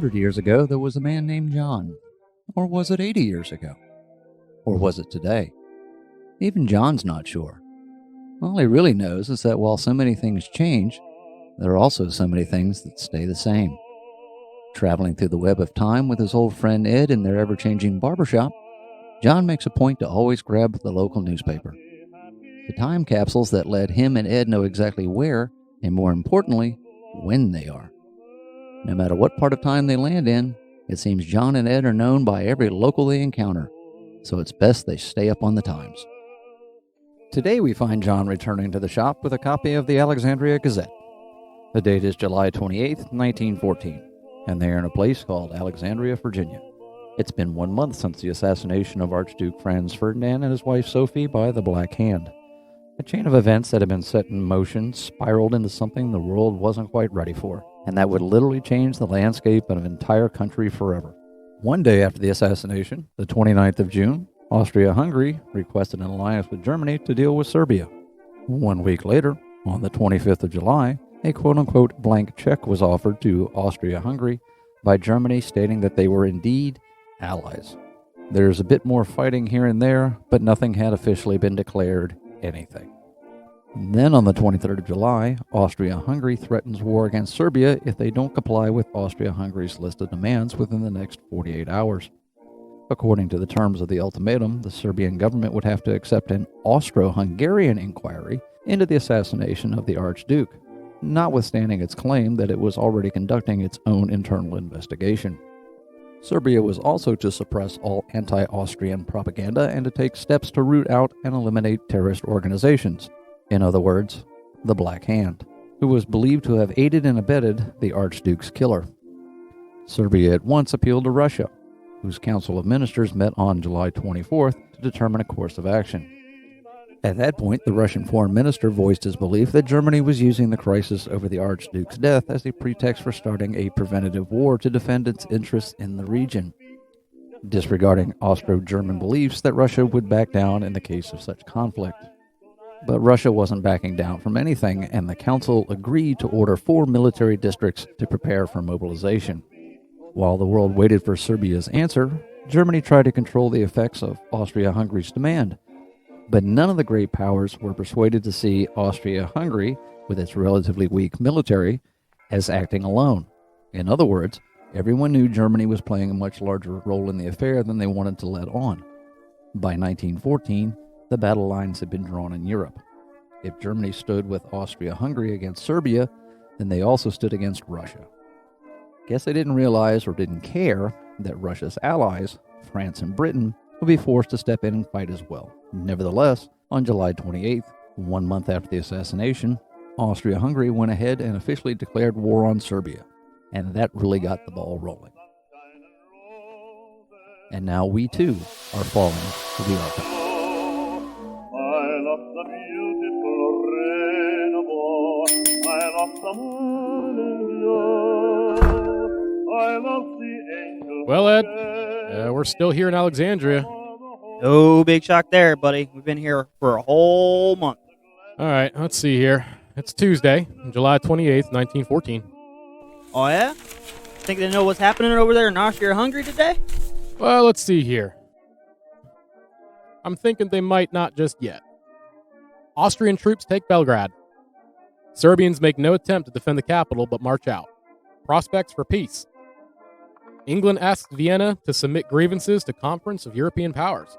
100 years ago, there was a man named John. Or was it 80 years ago? Or was it today? Even John's not sure. All he really knows is that while so many things change, there are also so many things that stay the same. Traveling through the web of time with his old friend Ed in their ever-changing barbershop, John makes a point to always grab the local newspaper. The time capsules that let him and Ed know exactly where, and more importantly, when they are. No matter what part of time they land in, it seems John and Ed are known by every local they encounter, so it's best they stay up on the times. Today we find John returning to the shop with a copy of the Alexandria Gazette. The date is July 28, 1914, and they are in a place called Alexandria, Virginia. It's been 1 month since the assassination of Archduke Franz Ferdinand and his wife Sophie by the Black Hand. A chain of events that had been set in motion spiraled into something the world wasn't quite ready for, and that would literally change the landscape of an entire country forever. One day after the assassination, the 29th of June, Austria-Hungary requested an alliance with Germany to deal with Serbia. 1 week later, on the 25th of July, a quote-unquote blank check was offered to Austria-Hungary by Germany stating that they were indeed allies. There's a bit more fighting here and there, but nothing had officially been declared anything. Then on the 23rd of July, Austria-Hungary threatens war against Serbia if they don't comply with Austria-Hungary's list of demands within the next 48 hours. According to the terms of the ultimatum, the Serbian government would have to accept an Austro-Hungarian inquiry into the assassination of the Archduke, notwithstanding its claim that it was already conducting its own internal investigation. Serbia was also to suppress all anti-Austrian propaganda and to take steps to root out and eliminate terrorist organizations. In other words, the Black Hand, who was believed to have aided and abetted the Archduke's killer. Serbia at once appealed to Russia, whose Council of Ministers met on July 24th to determine a course of action. At that point, the Russian foreign minister voiced his belief that Germany was using the crisis over the Archduke's death as a pretext for starting a preventative war to defend its interests in the region, disregarding Austro-German beliefs that Russia would back down in the case of such conflict. But Russia wasn't backing down from anything, and the Council agreed to order 4 military districts to prepare for mobilization. While the world waited for Serbia's answer, Germany tried to control the effects of Austria-Hungary's demand. But none of the great powers were persuaded to see Austria-Hungary, with its relatively weak military, as acting alone. In other words, everyone knew Germany was playing a much larger role in the affair than they wanted to let on. By 1914, the battle lines had been drawn in Europe. If Germany stood with Austria-Hungary against Serbia, then they also stood against Russia. Guess they didn't realize or didn't care that Russia's allies, France and Britain, would be forced to step in and fight as well. Nevertheless, on July 28th, 1 month after the assassination, Austria-Hungary went ahead and officially declared war on Serbia, and that really got the ball rolling. And now we too are falling to the archive. Well, Ed, we're still here in Alexandria. No big shock there, buddy. We've been here for a whole month. All right, let's see here. It's Tuesday, July 28th, 1914. Oh, yeah? Think they know what's happening over there in Austria-Hungary today? Well, let's see here. I'm thinking they might not just yet. Austrian troops take Belgrade. Serbians make no attempt to defend the capital but march out. Prospects for peace. England asks Vienna to submit grievances to Conference of European Powers.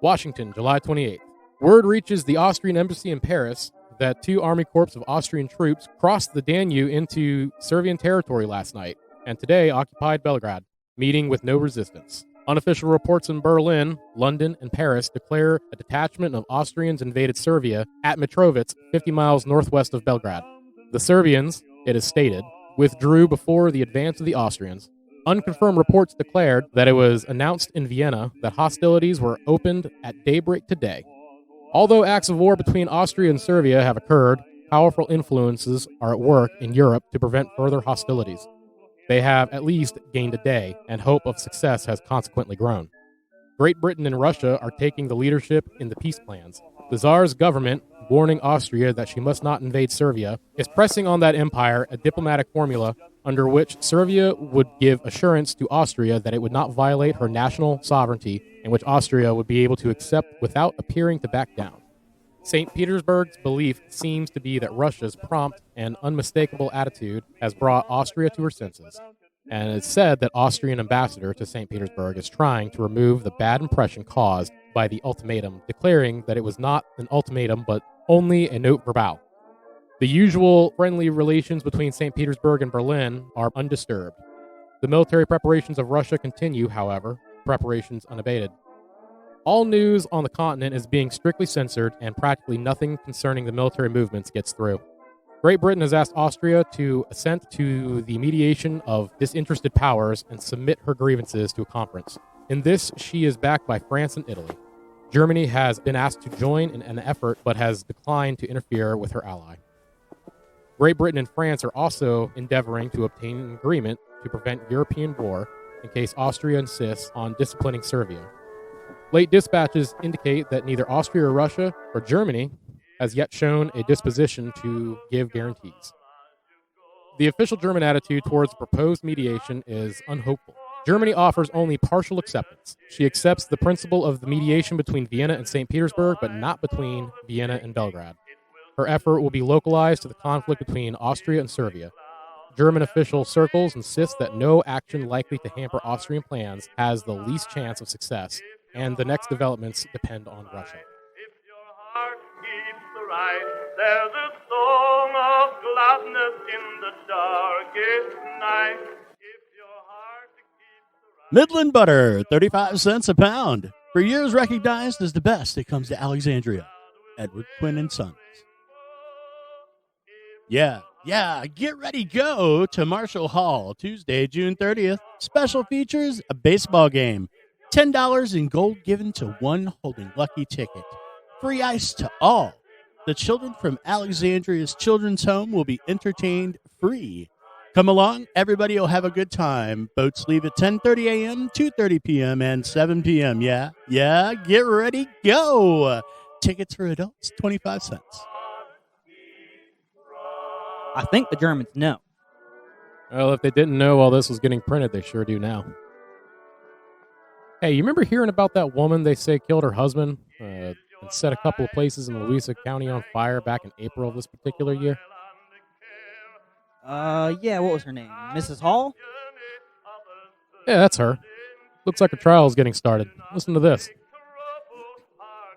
Washington, July 28th. Word reaches the Austrian embassy in Paris that 2 army corps of Austrian troops crossed the Danube into Serbian territory last night, and today occupied Belgrade, meeting with no resistance. Unofficial reports in Berlin, London, and Paris declare a detachment of Austrians invaded Serbia at Mitrovica, 50 miles northwest of Belgrade. The Serbians, it is stated, withdrew before the advance of the Austrians. Unconfirmed reports declared that it was announced in Vienna that hostilities were opened at daybreak today. Although acts of war between Austria and Serbia have occurred, powerful influences are at work in Europe to prevent further hostilities. They have at least gained a day, and hope of success has consequently grown. Great Britain and Russia are taking the leadership in the peace plans. The Tsar's government, warning Austria that she must not invade Serbia, is pressing on that empire a diplomatic formula under which Serbia would give assurance to Austria that it would not violate her national sovereignty, and which Austria would be able to accept without appearing to back down. St. Petersburg's belief seems to be that Russia's prompt and unmistakable attitude has brought Austria to her senses, and it's said that Austrian ambassador to St. Petersburg is trying to remove the bad impression caused by the ultimatum, declaring that it was not an ultimatum but only a note verbal. The usual friendly relations between St. Petersburg and Berlin are undisturbed. The military preparations of Russia continue, however, preparations unabated. All news on the continent is being strictly censored, and practically nothing concerning the military movements gets through. Great Britain has asked Austria to assent to the mediation of disinterested powers and submit her grievances to a conference. In this, she is backed by France and Italy. Germany has been asked to join in an effort, but has declined to interfere with her ally. Great Britain and France are also endeavoring to obtain an agreement to prevent European war in case Austria insists on disciplining Serbia. Late dispatches indicate that neither Austria or Russia or Germany has yet shown a disposition to give guarantees. The official German attitude towards the proposed mediation is unhopeful. Germany offers only partial acceptance. She accepts the principle of the mediation between Vienna and St. Petersburg, but not between Vienna and Belgrade. Her effort will be localized to the conflict between Austria and Serbia. German official circles insist that no action likely to hamper Austrian plans has the least chance of success, and the next developments depend on Russia. If your heart keeps the right, there's a song of gladness in the darkest night. If your heart keeps the right... Midland butter, 35 cents a pound. For years recognized as the best, it comes to Alexandria. Edward Quinn and Sons. Yeah, get ready, go to Marshall Hall, Tuesday, June 30th. Special features, a baseball game. $10 in gold given to one holding lucky ticket. Free ice to all. The children from Alexandria's Children's Home will be entertained free. Come along, everybody will have a good time. Boats leave at 10:30 a.m., 2:30 p.m., and 7 p.m. Yeah, get ready, go. Tickets for adults, 25 cents. I think the Germans know. Well, if they didn't know while this was getting printed, they sure do now. Hey, you remember hearing about that woman they say killed her husband and set a couple of places in Louisa County on fire back in April of this particular year? Yeah, what was her name? Mrs. Hall? Yeah, that's her. Looks like her trial is getting started. Listen to this.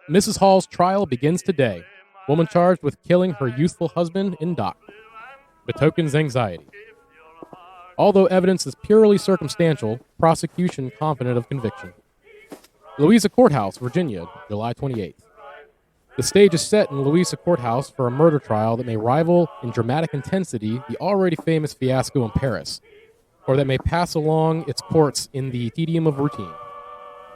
Mrs. Hall's trial begins today. Woman charged with killing her youthful husband in dock. Betokens anxiety. Although evidence is purely circumstantial, prosecution confident of conviction. Louisa Courthouse, Virginia, July 28th. The stage is set in Louisa Courthouse for a murder trial that may rival in dramatic intensity the already famous fiasco in Paris, or that may pass along its courts in the tedium of routine.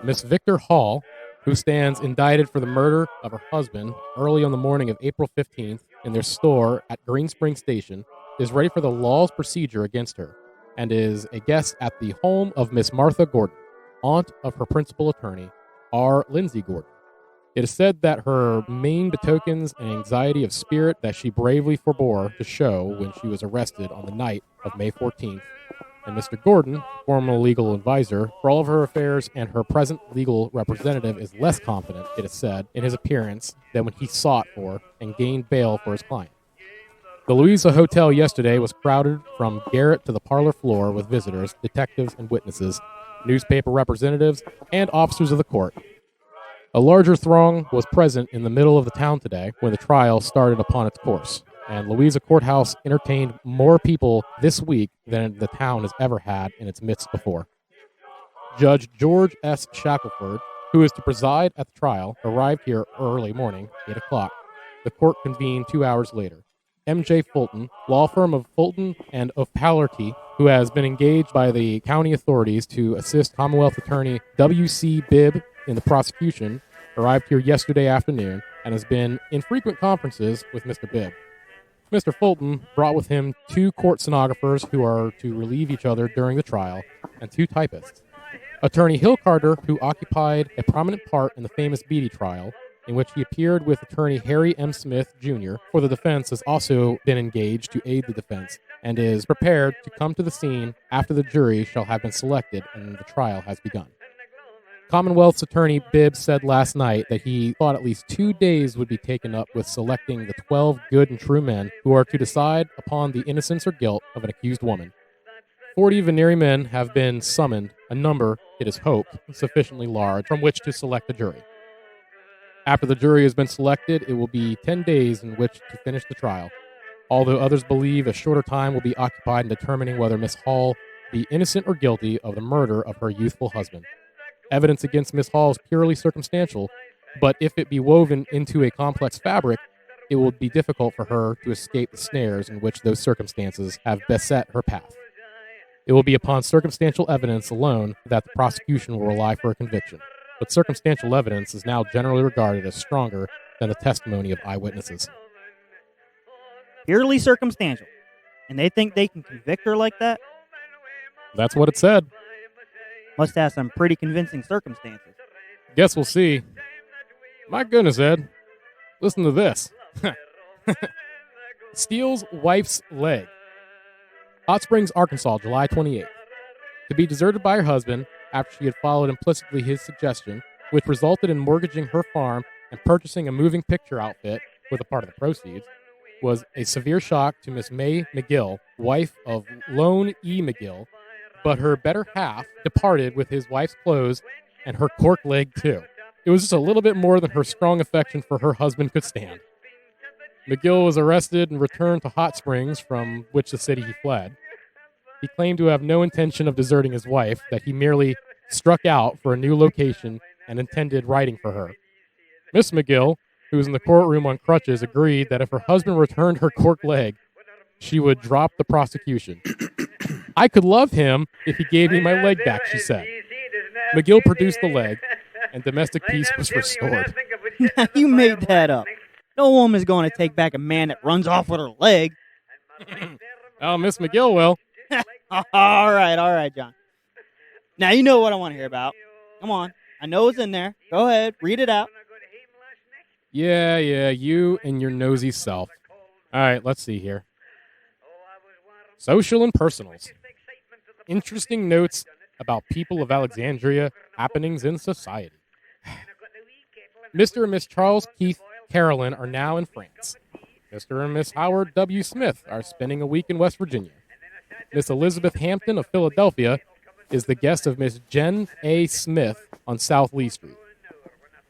Miss Victor Hall, who stands indicted for the murder of her husband early on the morning of April 15th in their store at Green Spring Station, is ready for the law's procedure against her, and is a guest at the home of Miss Martha Gordon, aunt of her principal attorney, R. Lindsay Gordon. It is said that her main betokens an anxiety of spirit that she bravely forbore to show when she was arrested on the night of May 14th, and Mr. Gordon, former legal advisor for all of her affairs and her present legal representative, is less confident, it is said, in his appearance than when he sought for and gained bail for his client. The Louisa Hotel yesterday was crowded from garret to the parlor floor with visitors, detectives, and witnesses, newspaper representatives, and officers of the court. A larger throng was present in the middle of the town today when the trial started upon its course, and Louisa Courthouse entertained more people this week than the town has ever had in its midst before. Judge George S. Shackelford, who is to preside at the trial, arrived here early morning, 8 o'clock. The court convened 2 hours later. M.J. Fulton, law firm of Fulton and O'Flaherty, who has been engaged by the county authorities to assist Commonwealth Attorney W.C. Bibb in the prosecution, arrived here yesterday afternoon and has been in frequent conferences with Mr. Bibb. Mr. Fulton brought with him 2 court stenographers who are to relieve each other during the trial, and 2 typists. Attorney Hill Carter, who occupied a prominent part in the famous Beatty trial, in which he appeared with attorney Harry M. Smith, Jr., for the defense, has also been engaged to aid the defense and is prepared to come to the scene after the jury shall have been selected and the trial has begun. Commonwealth's attorney Bibb said last night that he thought at least 2 days would be taken up with selecting the 12 good and true men who are to decide upon the innocence or guilt of an accused woman. 40 venere men have been summoned, a number, it is hoped, sufficiently large from which to select a jury. After the jury has been selected, it will be 10 days in which to finish the trial, although others believe a shorter time will be occupied in determining whether Miss Hall be innocent or guilty of the murder of her youthful husband. Evidence against Miss Hall is purely circumstantial, but if it be woven into a complex fabric, it will be difficult for her to escape the snares in which those circumstances have beset her path. It will be upon circumstantial evidence alone that the prosecution will rely for a conviction, but circumstantial evidence is now generally regarded as stronger than the testimony of eyewitnesses. Purely circumstantial. And they think they can convict her like that? That's what it said. Must have some pretty convincing circumstances. Guess we'll see. My goodness, Ed. Listen to this. Steals wife's leg. Hot Springs, Arkansas, July 28th. To be deserted by her husband after she had followed implicitly his suggestion, which resulted in mortgaging her farm and purchasing a moving picture outfit with a part of the proceeds, was a severe shock to Miss May McGill, wife of Lone E. McGill, but her better half departed with his wife's clothes and her cork leg, too. It was just a little bit more than her strong affection for her husband could stand. McGill was arrested and returned to Hot Springs, from which the city he fled. He claimed to have no intention of deserting his wife, that he merely struck out for a new location and intended writing for her. Miss McGill, who was in the courtroom on crutches, agreed that if her husband returned her cork leg, she would drop the prosecution. I could love him if he gave me my leg back, she said. McGill produced the leg, and domestic peace was restored. You made that up. No woman's going to take back a man that runs off with her leg. Oh, Miss McGill will. All right, John. Now you know what I want to hear about. Come on. I know it's in there. Go ahead. Read it out. Yeah, you and your nosy self. All right, let's see here. Social and personals. Interesting notes about people of Alexandria, happenings in society. Mr. and Miss Charles Keith Carolyn are now in France. Mr. and Miss Howard W. Smith are spending a week in West Virginia. Miss Elizabeth Hampton of Philadelphia is the guest of Miss Jen A. Smith on South Lee Street.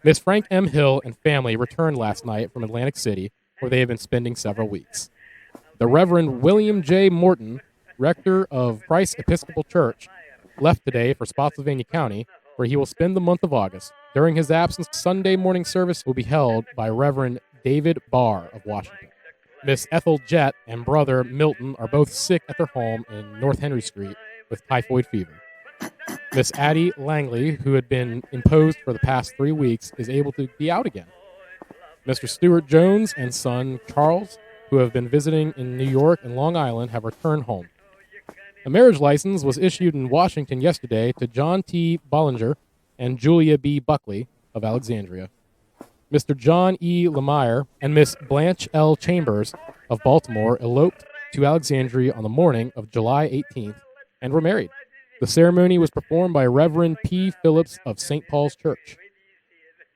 Miss Frank M. Hill and family returned last night from Atlantic City, where they have been spending several weeks. The Reverend William J. Morton, rector of Christ Episcopal Church, left today for Spotsylvania County, where he will spend the month of August. During his absence, Sunday morning service will be held by Reverend David Barr of Washington. Miss Ethel Jett and brother Milton are both sick at their home in North Henry Street with typhoid fever. Miss Addie Langley, who had been imposed for the past 3 weeks, is able to be out again. Mr. Stuart Jones and son Charles, who have been visiting in New York and Long Island, have returned home. A marriage license was issued in Washington yesterday to John T. Bollinger and Julia B. Buckley of Alexandria. Mr. John E. Lemire and Miss Blanche L. Chambers of Baltimore eloped to Alexandria on the morning of July 18th and were married. The ceremony was performed by Reverend P. Phillips of St. Paul's Church.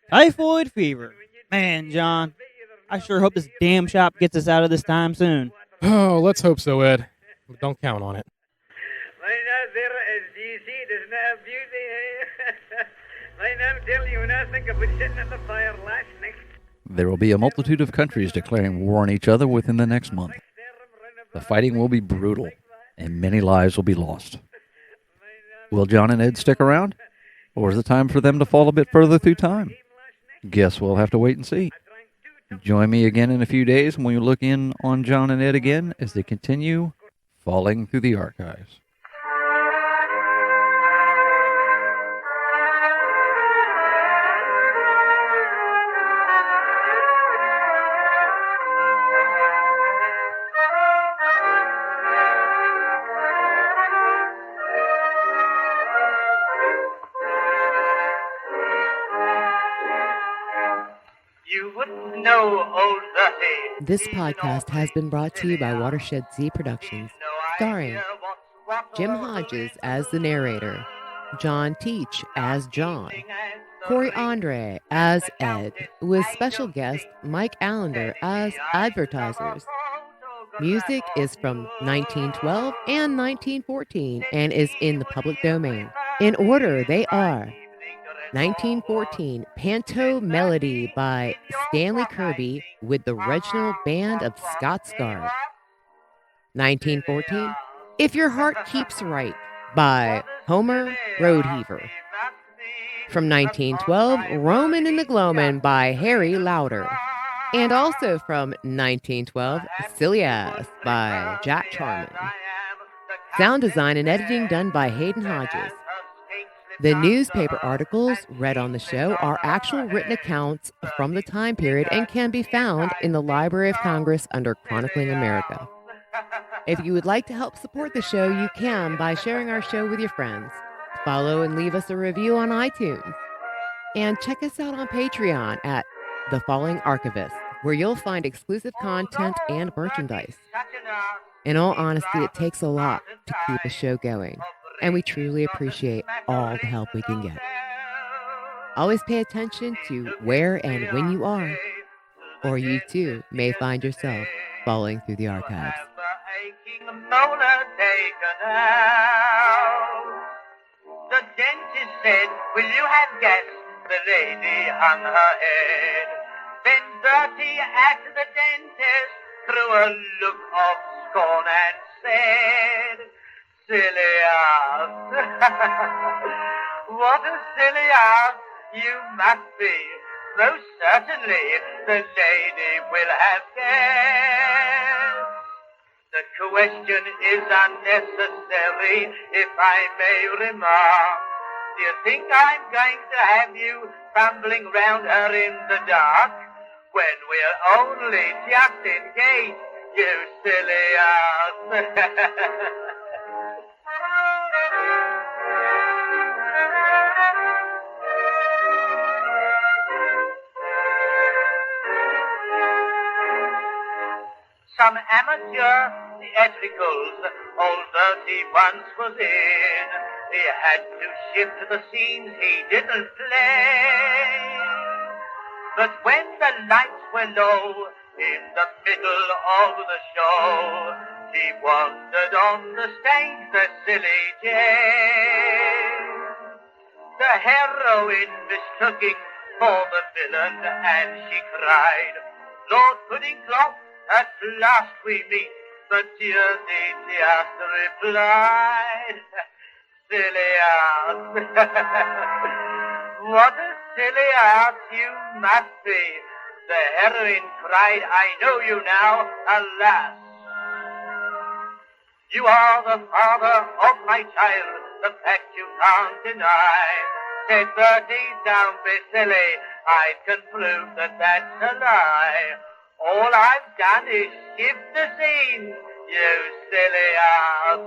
Typhoid fever. Man, John, I sure hope this damn shop gets us out of this time soon. Oh, let's hope so, Ed. But don't count on it. There will be a multitude of countries declaring war on each other within the next month. The fighting will be brutal, and many lives will be lost. Will John and Ed stick around? Or is it time for them to fall a bit further through time? Guess we'll have to wait and see. Join me again in a few days when we look in on John and Ed again as they continue falling through the archives. No old 30. This podcast has been brought to you by Watershed Z Productions, starring Jim Hodges as the narrator, John Teach as John, Corey Andre as Ed, with special guest Mike Allender as advertisers. Music is from 1912 and 1914 and is in the public domain. In order, they are 1914, Panto Medley by Stanley Kirby with the Regimental Band of Scots. 1914, If Your Heart Keeps Right by Homer Rodeheaver. From 1912, Roamin and the Gloamin by Harry Lauder. And also from 1912, Silly Ass by Jack Charman. Sound design and editing done by Hayden Hodges. The newspaper articles read on the show are actual written accounts from the time period and can be found in the Library of Congress under Chronicling America. If you would like to help support the show, you can by sharing our show with your friends. Follow and leave us a review on iTunes. And check us out on Patreon at The Falling Archivist, where you'll find exclusive content and merchandise. In all honesty, it takes a lot to keep a show going, and we truly appreciate all the help we can get. Always pay attention to where and when you are, or you too may find yourself falling through the archives. The dentist said, "Will you have gas?" The lady hung her head. Then Bertie asked the dentist through a look of scorn and said, "Silly ass." What a silly ass you must be. Most certainly the lady will have guessed. The question is unnecessary, if I may remark. Do you think I'm going to have you fumbling round her in the dark when we're only just engaged, you silly ass? Some amateur theatricals old Bertie once was in. He had to shift the scenes he didn't play. But when the lights were low in the middle of the show, he wandered on the stage, the silly Jane. The heroine mistook him for the villain, and she cried, "Lord Puddingcloth, at last we meet." But Jersey just replied, "Silly ass." What a silly ass you must be. The heroine cried, "I know you now, alas. You are the father of my child, the fact you can't deny." Said Bertie, "Don't be silly, I can prove that that's a lie. All I've done is shift the scene, you silly ass."